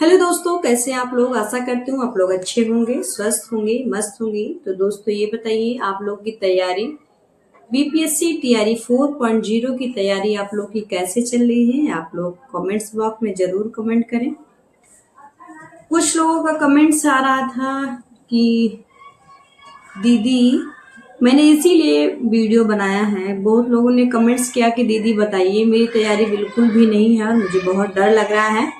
Hello दोस्तों, कैसे हैं आप लोग। आशा करती हूँ आप लोग अच्छे होंगे, स्वस्थ होंगे, मस्त होंगे। तो दोस्तों ये बताइए, आप लोग की तैयारी बीपीएससी टीआरई 4.0 की तैयारी आप लोग की कैसे चल रही है। आप लोग कमेंट्स बॉक्स में जरूर कमेंट करें। कुछ लोगों का कमेंट्स आ रहा था कि दीदी, मैंने इसीलिए वीडियो बनाया है। बहुत लोगों ने कमेंट्स किया कि दीदी बताइए, मेरी तैयारी बिल्कुल भी नहीं है और मुझे बहुत डर लग रहा है।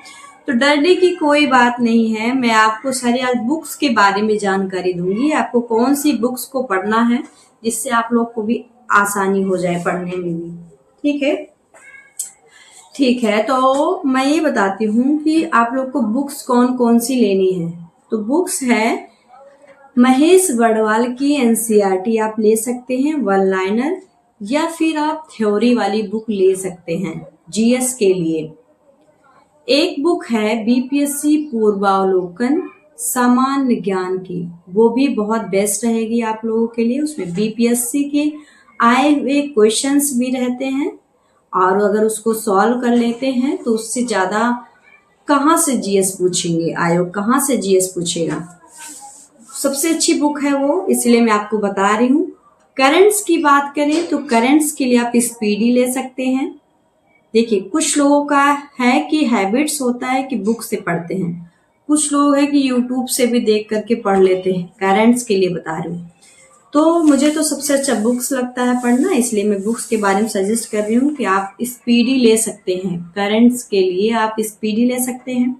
तो डरने की कोई बात नहीं है। मैं आपको सारी आज बुक्स के बारे में जानकारी दूंगी, आपको कौन सी बुक्स को पढ़ना है जिससे आप लोग को भी आसानी हो जाए पढ़ने में भी। ठीक है, ठीक है। तो मैं ये बताती हूँ कि आप लोग को बुक्स कौन कौन सी लेनी है। तो बुक्स है महेश बड़वाल की एनसीईआरटी आप ले सकते हैं, वन लाइनर, या फिर आप थ्योरी वाली बुक ले सकते हैं जीएस के लिए। एक बुक है बीपीएससी पूर्वावलोकन सामान्य ज्ञान की, वो भी बहुत बेस्ट रहेगी आप लोगों के लिए। उसमें बीपीएससी के आए हुए क्वेश्चंस भी रहते हैं और अगर उसको सॉल्व कर लेते हैं तो उससे ज्यादा कहाँ से जीएस पूछेंगे, आयोग कहाँ से जीएस पूछेगा। सबसे अच्छी बुक है वो, इसलिए मैं आपको बता रही हूँ। करंट्स की बात करें तो करंट्स के लिए आप स्पीडी ले सकते हैं। देखिए, कुछ लोगों का है कि हैबिट्स होता है कि बुक से पढ़ते हैं, कुछ लोग है कि यूट्यूब से भी देख करके पढ़ लेते हैं। करंट्स के लिए बता रही हूँ। तो मुझे तो सबसे अच्छा बुक्स लगता है पढ़ना, इसलिए मैं बुक्स के बारे में सजेस्ट कर रही हूँ कि आप स्पीडी ले सकते हैं। करंट्स के लिए आप स्पीडी ले सकते हैं।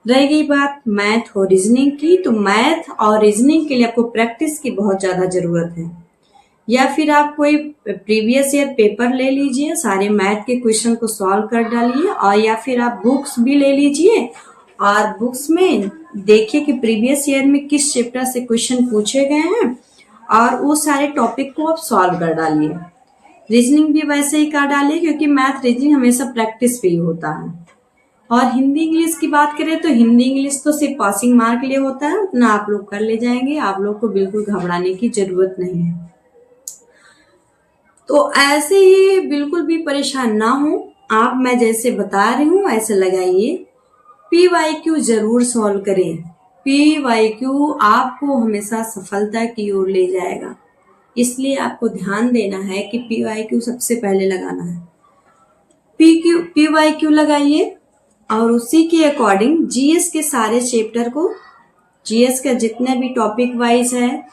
रह गई बात मैथ और रीजनिंग की, तो मैथ और रीजनिंग के लिए आपको प्रैक्टिस की बहुत ज्यादा जरूरत है। या फिर आप कोई प्रीवियस ईयर पेपर ले लीजिए, सारे मैथ के क्वेश्चन को सॉल्व कर डालिए, और या फिर आप बुक्स भी ले लीजिए और बुक्स में देखिए कि प्रीवियस ईयर में किस चैप्टर से क्वेश्चन पूछे गए हैं और वो सारे टॉपिक को आप सॉल्व कर डालिए। रीजनिंग भी वैसे ही कर डालिए, क्योंकि मैथ रीजनिंग हमेशा प्रैक्टिस पे ही होता है। और हिंदी इंग्लिश की बात करें तो हिंदी इंग्लिश तो सिर्फ पासिंग मार्क लिए होता है, उतना आप लोग कर ले जाएंगे। आप लोग को बिल्कुल घबराने की जरूरत नहीं है। तो ऐसे ही बिल्कुल भी परेशान ना हो आप, मैं जैसे बता रही हूँ ऐसे लगाइए। पीवाईक्यू जरूर सॉल्व करें। पीवाईक्यू आपको हमेशा सफलता की ओर ले जाएगा, इसलिए आपको ध्यान देना है कि पीवाईक्यू सबसे पहले लगाना है। पीवाईक्यू लगाइए और उसी के अकॉर्डिंग जीएस के सारे चैप्टर को, जीएस का जितने भी टॉपिक वाइज है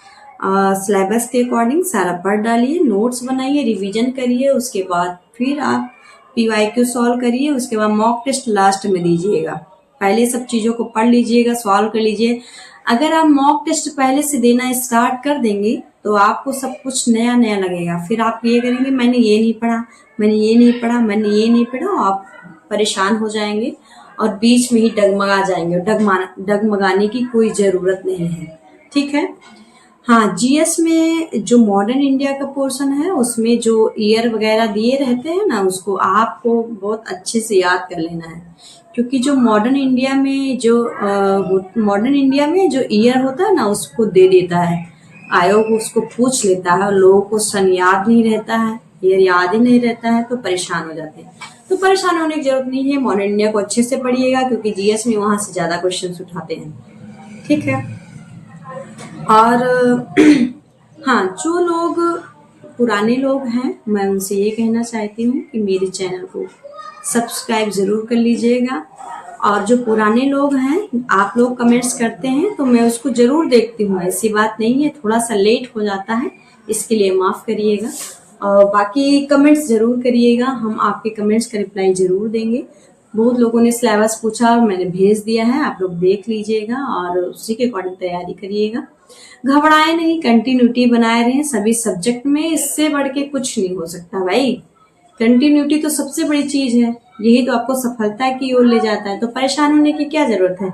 सिलेबस के अकॉर्डिंग सारा पढ़ डालिए, नोट्स बनाइए, रिवीजन करिए। उसके बाद फिर आप पीवाईक्यू सॉल्व करिए। उसके बाद मॉक टेस्ट लास्ट में दीजिएगा। पहले सब चीजों को पढ़ लीजिएगा, सॉल्व कर लीजिए। अगर आप मॉक टेस्ट पहले से देना स्टार्ट कर देंगे तो आपको सब कुछ नया नया लगेगा। फिर आप ये करेंगे मैंने ये नहीं पढ़ा, मैंने ये नहीं पढ़ा, मैंने ये नहीं पढ़ा, आप परेशान हो जाएंगे और बीच में ही डगमगा जाएंगे। डगमगाने की कोई जरूरत नहीं है। ठीक है। हाँ, जीएस में जो मॉडर्न इंडिया का पोर्शन है उसमें जो ईयर वगैरह दिए रहते हैं ना, उसको आपको बहुत अच्छे से याद कर लेना है। क्योंकि जो मॉडर्न इंडिया में जो ईयर होता है ना उसको दे देता है आयोग, उसको पूछ लेता है। लोगों को सन याद नहीं रहता है, ईयर याद ही नहीं रहता है, तो परेशान हो जाते हैं। तो परेशान होने की जरूरत नहीं है। मॉडर्न इंडिया को अच्छे से पढ़िएगा, क्योंकि जीएस में वहां से ज्यादा क्वेश्चन उठाते हैं। ठीक है। और हाँ, जो लोग पुराने लोग हैं मैं उनसे ये कहना चाहती हूँ कि मेरे चैनल को सब्सक्राइब जरूर कर लीजिएगा। और जो पुराने लोग हैं, आप लोग कमेंट्स करते हैं तो मैं उसको जरूर देखती हूँ, ऐसी बात नहीं है। थोड़ा सा लेट हो जाता है, इसके लिए माफ करिएगा। और बाकी कमेंट्स जरूर करिएगा, हम आपके कमेंट्स का रिप्लाई जरूर देंगे। बहुत लोगों ने सिलेबस पूछा और मैंने भेज दिया है, आप लोग देख लीजिएगा और उसी के अकॉर्डिंग तैयारी करिएगा। घबराए नहीं, कंटिन्यूटी बनाए रहें सभी सब्जेक्ट में, इससे बढ़ के कुछ नहीं हो सकता भाई। कंटिन्यूटी तो सबसे बड़ी चीज है, यही तो आपको सफलता की ओर ले जाता है। तो परेशान होने की क्या जरूरत है।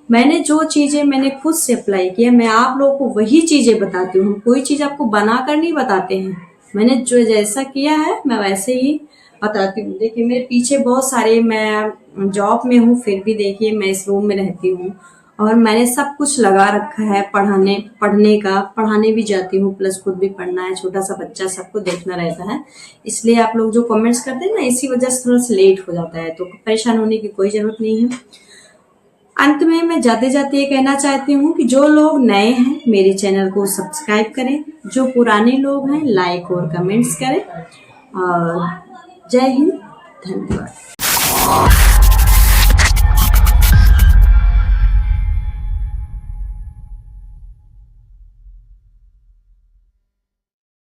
मैंने जो चीजें मैंने खुद से अप्लाई किया, मैं आप लोगों को वही चीजें बताती हूँ। कोई चीज आपको बनाकर नहीं बताते हैं, मैंने जो जैसा किया है मैं वैसे ही बताती हूँ। देखिए मेरे पीछे बहुत सारे, मैं जॉब में हूँ फिर भी देखिए मैं इस रूम में रहती हूँ और मैंने सब कुछ लगा रखा है पढ़ाने भी जाती हूँ, प्लस खुद भी पढ़ना है। छोटा सा बच्चा, सबको देखना रहता है। इसलिए आप लोग जो कमेंट्स करते हैं ना, इसी वजह से थोड़ा सा लेट हो जाता है, तो परेशान होने की कोई जरूरत नहीं है। अंत में मैं जाते जाते ये कहना चाहती हूँ कि जो लोग नए हैं मेरे चैनल को सब्सक्राइब करें, जो पुराने लोग हैं लाइक और कमेंट्स करें। और जय हिंद, धन्यवाद।